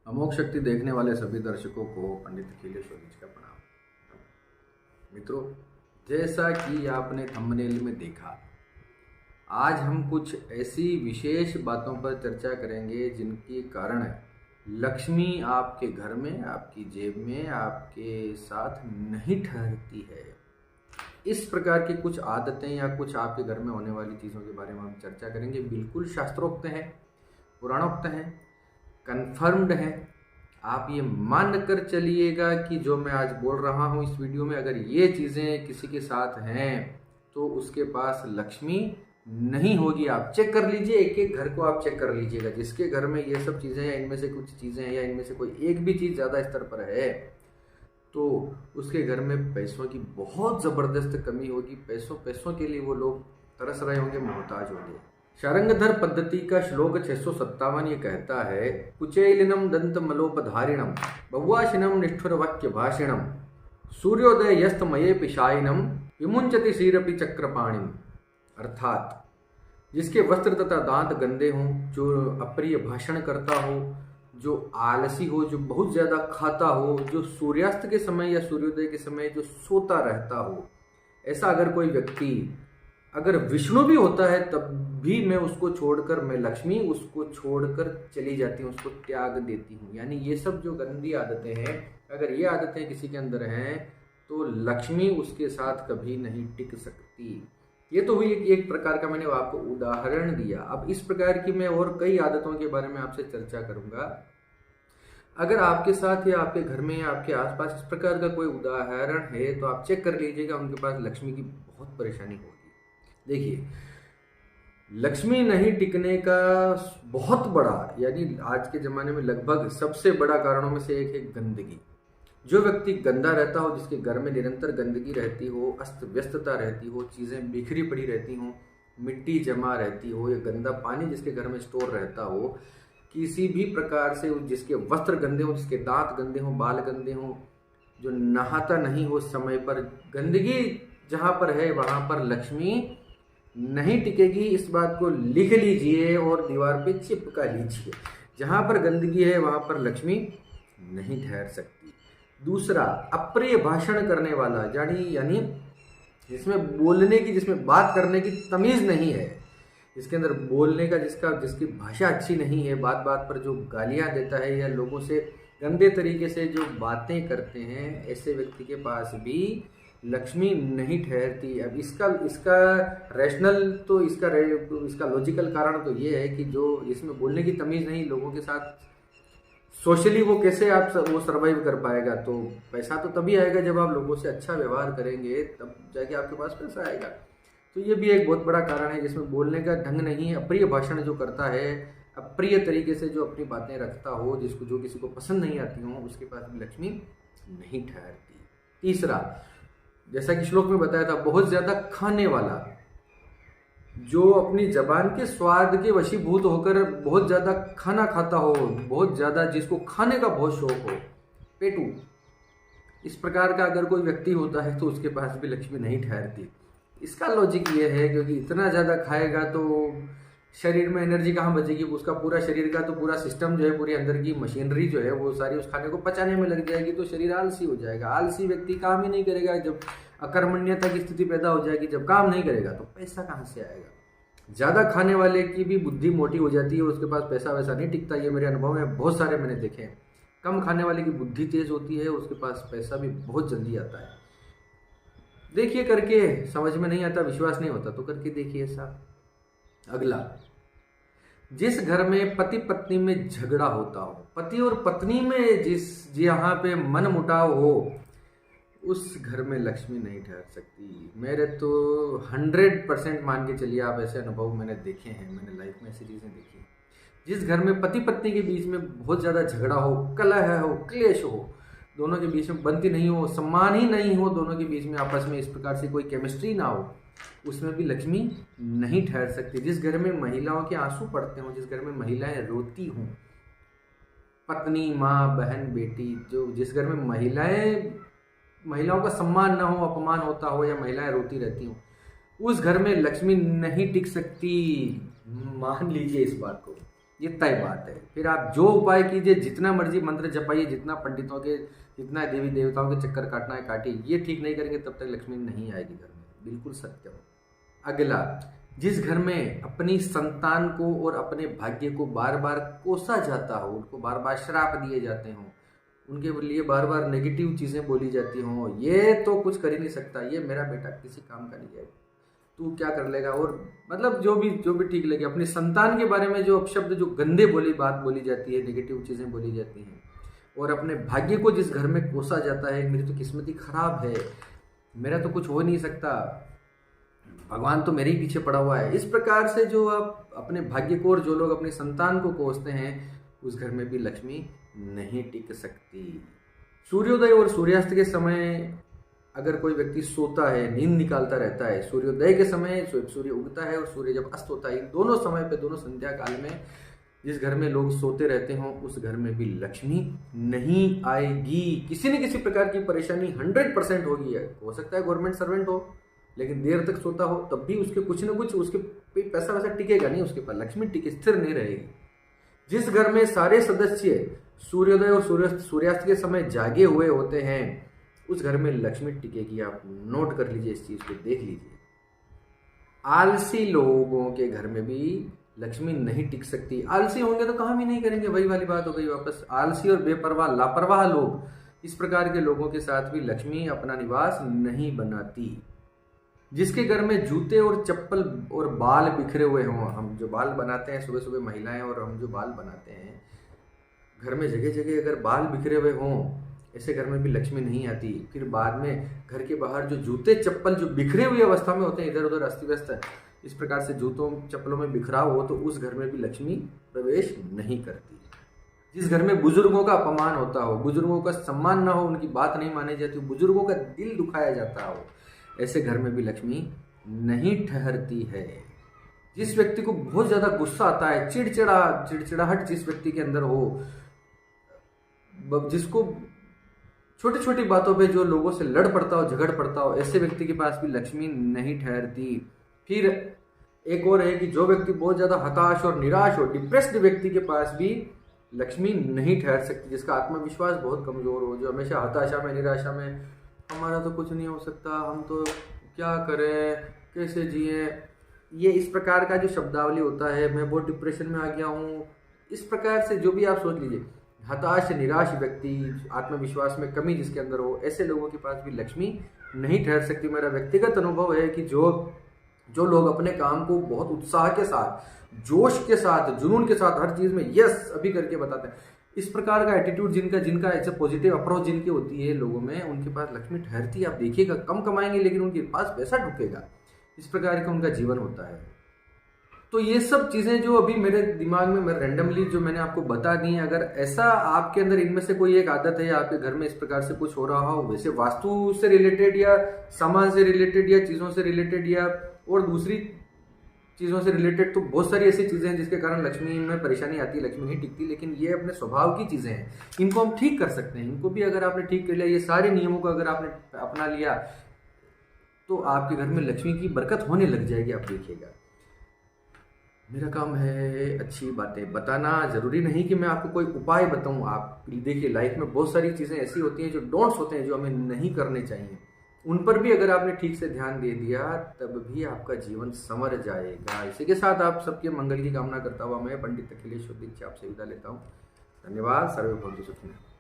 अमोघ शक्ति देखने वाले सभी दर्शकों को पंडित अखिलेश्वर जी का प्रणाम। मित्रों, जैसा कि आपने थंबनेल में देखा, आज हम कुछ ऐसी विशेष बातों पर चर्चा करेंगे जिनके कारण लक्ष्मी आपके घर में, आपकी जेब में, आपके साथ नहीं ठहरती है। इस प्रकार की कुछ आदतें या कुछ आपके घर में होने वाली चीज़ों के बारे में हम चर्चा करेंगे। बिल्कुल शास्त्रोक्त हैं, पुराणोक्त हैं, कन्फर्म्ड है। आप ये मान कर चलिएगा कि जो मैं आज बोल रहा हूँ इस वीडियो में, अगर ये चीज़ें किसी के साथ हैं तो उसके पास लक्ष्मी नहीं होगी। आप चेक कर लीजिए, एक एक घर को आप चेक कर लीजिएगा। जिसके घर में ये सब चीज़ें या इनमें से कुछ चीज़ें हैं या इनमें से कोई एक भी चीज़ ज़्यादा स्तर पर है तो उसके घर में पैसों की बहुत ज़बरदस्त कमी होगी। पैसों के लिए वो लोग तरस रहे होंगे, मोहताज होंगे। शारंगधर पद्धति का श्लोक 657 ये कहता है, कुचैलिनम दंत मलोपधारिणम भवाशिनम निष्ठुर वाक्य भाषिणम सूर्योदय यस्तमये पिशाइनम विमुंचति शीरपि चक्रपाणिम। अर्थात जिसके वस्त्र तथा दांत गंदे हों, जो अप्रिय भाषण करता हो, जो आलसी हो, जो बहुत ज़्यादा खाता हो, जो सूर्यास्त के समय या सूर्योदय के समय जो सोता रहता हो, ऐसा अगर कोई व्यक्ति, अगर विष्णु भी होता है तब भी मैं उसको छोड़कर, मैं लक्ष्मी उसको छोड़कर चली जाती हूँ, उसको त्याग देती हूँ। यानी ये सब जो गंदी आदतें हैं, अगर ये आदतें किसी के अंदर हैं तो लक्ष्मी उसके साथ कभी नहीं टिक सकती। ये तो हुई एक प्रकार का, मैंने आपको उदाहरण दिया। अब इस प्रकार की मैं और कई आदतों के बारे में आपसे चर्चा करूंगा। अगर आपके साथ या आपके घर में या आपके आसपास इस प्रकार का कोई उदाहरण है तो आप चेक कर लीजिएगा, उनके पास लक्ष्मी की बहुत परेशानी होगी। देखिए, लक्ष्मी नहीं टिकने का बहुत बड़ा, यानी आज के ज़माने में लगभग सबसे बड़ा कारणों में से एक है गंदगी। जो व्यक्ति गंदा रहता हो, जिसके घर में निरंतर गंदगी रहती हो, अस्त व्यस्तता रहती हो, चीज़ें बिखरी पड़ी रहती हों, मिट्टी जमा रहती हो या गंदा पानी जिसके घर में स्टोर रहता हो, किसी भी प्रकार से जिसके वस्त्र गंदे हों, जिसके दांत गंदे हों, बाल गंदे हों, जो नहाता नहीं हो समय पर, गंदगी जहाँ पर है वहाँ पर लक्ष्मी नहीं टिकेगी। इस बात को लिख लीजिए और दीवार पे चिपका लीजिए। जहाँ पर गंदगी है वहाँ पर लक्ष्मी नहीं ठहर सकती। दूसरा, अप्रिय भाषण करने वाला, यानी जिसमें बोलने की, जिसमें बात करने की तमीज़ नहीं है, जिसके अंदर बोलने का, जिसकी भाषा अच्छी नहीं है, बात बात पर जो गालियाँ देता है या लोगों से गंदे तरीके से जो बातें करते हैं, ऐसे व्यक्ति के पास भी लक्ष्मी नहीं ठहरती। अब इसका रैशनल तो इसका लॉजिकल कारण तो ये है कि जो जिसमें बोलने की तमीज़ नहीं, लोगों के साथ सोशली वो कैसे वो सर्वाइव कर पाएगा। तो पैसा तो तभी आएगा जब आप लोगों से अच्छा व्यवहार करेंगे, तब जाके आपके पास पैसा आएगा। तो ये भी एक बहुत बड़ा कारण है, जिसमें बोलने का ढंग नहीं है, अप्रिय भाषण जो करता है, अप्रिय तरीके से जो अपनी बातें रखता हो, जो किसी को पसंद नहीं आती हो, उसके पास भी लक्ष्मी नहीं ठहरती। तीसरा, जैसा कि श्लोक में बताया था, बहुत ज़्यादा खाने वाला, जो अपनी जबान के स्वाद के वशीभूत होकर बहुत ज़्यादा खाना खाता हो, बहुत ज़्यादा जिसको खाने का बहुत शौक हो, पेटू, इस प्रकार का अगर कोई व्यक्ति होता है तो उसके पास भी लक्ष्मी नहीं ठहरती। इसका लॉजिक ये है क्योंकि इतना ज़्यादा खाएगा तो शरीर में एनर्जी कहाँ बचेगी, उसका पूरा शरीर का तो पूरा सिस्टम जो है, पूरी अंदर की मशीनरी जो है वो सारी उस खाने को पचाने में लग जाएगी, तो शरीर आलसी हो जाएगा। आलसी व्यक्ति काम ही नहीं करेगा। जब अकर्मण्यता की स्थिति पैदा हो जाएगी, जब काम नहीं करेगा तो पैसा कहाँ से आएगा। ज़्यादा खाने वाले की भी बुद्धि मोटी हो जाती है, उसके पास पैसा वैसा नहीं टिकता। ये मेरे अनुभव में बहुत सारे मैंने देखे हैं। कम खाने वाले की बुद्धि तेज होती है, उसके पास पैसा भी बहुत जल्दी आता है। देखिए करके, समझ में नहीं आता, विश्वास नहीं होता तो करके देखिए ऐसा। अगला, जिस घर में पति पत्नी में झगड़ा होता हो, पति और पत्नी में जहाँ पे मन मुटाव हो, उस घर में लक्ष्मी नहीं ठहर सकती। मेरे तो 100% मान के चलिए आप, ऐसे अनुभव मैंने देखे हैं, मैंने लाइफ में ऐसी चीज़ें देखी हैं। जिस घर में पति पत्नी के बीच में बहुत ज़्यादा झगड़ा हो, कलह हो, क्लेश हो, दोनों के बीच में बनती नहीं हो, सम्मान ही नहीं हो दोनों के बीच में, आपस में इस प्रकार से कोई केमिस्ट्री ना हो, उसमें भी लक्ष्मी नहीं ठहर सकती। जिस घर में महिलाओं के आंसू पड़ते हों, जिस घर में महिलाएं रोती हों, पत्नी, माँ, बहन, बेटी, जिस घर में महिलाओं का सम्मान ना हो, अपमान होता हो या महिलाएं रोती रहती हों, उस घर में लक्ष्मी नहीं टिक सकती। मान लीजिए इस बात को, ये तय बात है। फिर आप जो उपाय कीजिए, जितना मर्जी मंत्र जपाइए, जितना पंडितों के, जितना देवी देवताओं के चक्कर काटना है काटिए, ये ठीक नहीं करेंगे तब तक लक्ष्मी नहीं आएगी घर में। बिल्कुल सत्य हो। अगला, जिस घर में अपनी संतान को और अपने भाग्य को बार बार कोसा जाता हो, उनको बार बार श्राप दिए जाते हों, उनके लिए बार बार नेगेटिव चीज़ें बोली जाती हों, ये तो कुछ कर ही नहीं सकता, ये मेरा बेटा किसी काम का नहीं है, तू क्या कर लेगा, और मतलब जो भी ठीक लगे। अपनी संतान के बारे में जो अपशब्द, जो गंदे बात बोली जाती है, नेगेटिव चीज़ें बोली जाती हैं, और अपने भाग्य को जिस घर में कोसा जाता है, मेरी तो किस्मत ही खराब है, मेरा तो कुछ हो नहीं सकता, भगवान तो मेरे ही पीछे पड़ा हुआ है, इस प्रकार से जो आप अपने भाग्य को और जो लोग अपनी संतान को कोसते हैं, उस घर में भी लक्ष्मी नहीं टिक सकती। सूर्योदय और सूर्यास्त के समय अगर कोई व्यक्ति सोता है, नींद निकालता रहता है, सूर्योदय के समय सूर्य उगता है और सूर्य जब अस्त होता है, इन दोनों समय पे, दोनों संध्या काल में जिस घर में लोग सोते रहते हों, उस घर में भी लक्ष्मी नहीं आएगी। किसी न किसी प्रकार की परेशानी 100% होगी। है हो सकता है गवर्नमेंट सर्वेंट हो, लेकिन देर तक सोता हो, तब भी उसके कुछ न कुछ, उसके पैसा वैसा टिकेगा नहीं, उसके पास लक्ष्मी टिके, स्थिर नहीं रहेगी। जिस घर में सारे सदस्य सूर्योदय और सूर्यास्त के समय जागे हुए होते हैं, उस घर में लक्ष्मी टिकेगी। आप नोट कर लीजिए, इस चीज को देख लीजिए। आलसी लोगों के घर में भी लक्ष्मी नहीं टिक सकती। आलसी होंगे तो काम ही नहीं करेंगे, वही वाली बात हो गई वापस। आलसी और बेपरवाह, लापरवाह लोग, इस प्रकार के लोगों के साथ भी लक्ष्मी अपना निवास नहीं बनाती। जिसके घर में जूते और चप्पल और बाल बिखरे हुए हों, हम जो बाल बनाते हैं सुबह सुबह महिलाएं, और हम जो बाल बनाते हैं घर में, जगह जगह अगर बाल बिखरे हुए हों, ऐसे घर में भी लक्ष्मी नहीं आती। फिर बाद में घर के बाहर जो जूते चप्पल जो बिखरे हुई अवस्था में होते हैं, इधर उधर अस्त व्यस्त, इस प्रकार से जूतों चप्पलों में बिखराव हो, तो उस घर में भी लक्ष्मी प्रवेश नहीं करती। जिस घर में बुजुर्गों का अपमान होता हो, बुजुर्गों का सम्मान ना हो, उनकी बात नहीं मानी जाती, बुजुर्गों का दिल दुखाया जाता हो, ऐसे घर में भी लक्ष्मी नहीं ठहरती है। जिस व्यक्ति को बहुत ज्यादा गुस्सा आता है, चिड़चिड़ाहट जिस व्यक्ति के अंदर हो, जिसको छोटी छोटी बातों पे जो लोगों से लड़ पड़ता हो, झगड़ पड़ता हो, ऐसे व्यक्ति के पास भी लक्ष्मी नहीं ठहरती। फिर एक और है कि जो व्यक्ति बहुत ज्यादा हताश और निराश हो, डिप्रेस्ड व्यक्ति के पास भी लक्ष्मी नहीं ठहर सकती। जिसका आत्मविश्वास बहुत कमजोर हो, जो हमेशा हताशा में, निराशा में, हमारा तो कुछ नहीं हो सकता, हम तो क्या करें, कैसे जिए, ये इस प्रकार का जो शब्दावली होता है, मैं बहुत डिप्रेशन में आ गया हूँ, इस प्रकार से जो भी आप सोच लीजिए, हताश निराश व्यक्ति, आत्मविश्वास में कमी जिसके अंदर हो, ऐसे लोगों के पास भी लक्ष्मी नहीं ठहर सकती। मेरा व्यक्तिगत अनुभव है कि जो लोग अपने काम को बहुत उत्साह के साथ, जोश के साथ, जुनून के साथ, हर चीज में यस अभी करके बताते हैं, इस प्रकार का एटीट्यूड जिनका ऐसे पॉजिटिव अप्रोच जिनकी होती है लोगों में, उनके पास लक्ष्मी ठहरती है। आप देखिएगा, कम कमाएंगे लेकिन उनके पास पैसा ढुकेगा, इस प्रकार का उनका जीवन होता है। तो ये सब चीजें जो अभी मेरे दिमाग में, मैं रैंडमली जो मैंने आपको बता दी हैं, अगर ऐसा आपके अंदर इनमें से कोई एक आदत है, या आपके घर में इस प्रकार से कुछ हो रहा हो, वैसे वास्तु से रिलेटेड या सामान से रिलेटेड या चीजों से रिलेटेड या और दूसरी चीजों से रिलेटेड, तो बहुत सारी ऐसी चीजें हैं जिसके कारण लक्ष्मी में परेशानी आती है, लक्ष्मी नहीं टिकती। लेकिन ये अपने स्वभाव की चीजें हैं, इनको हम ठीक कर सकते हैं। इनको भी अगर आपने ठीक कर लिया, ये सारे नियमों को अगर आपने अपना लिया, तो आपके घर में लक्ष्मी की बरकत होने लग जाएगी। आप देखिएगा, मेरा काम है अच्छी बातें बताना, जरूरी नहीं कि मैं आपको कोई उपाय बताऊं। आप देखिए, लाइफ में बहुत सारी चीजें ऐसी होती हैं जो डोंट्स होते हैं, जो हमें नहीं करने चाहिए, उन पर भी अगर आपने ठीक से ध्यान दे दिया, तब भी आपका जीवन संवर जाएगा। इसी के साथ आप सबके मंगल की कामना करता हुआ मैं पंडित अखिलेश दीक्षित आपसे विदा लेता हूँ। धन्यवाद। सर्वे भवन्तु सुखिनः।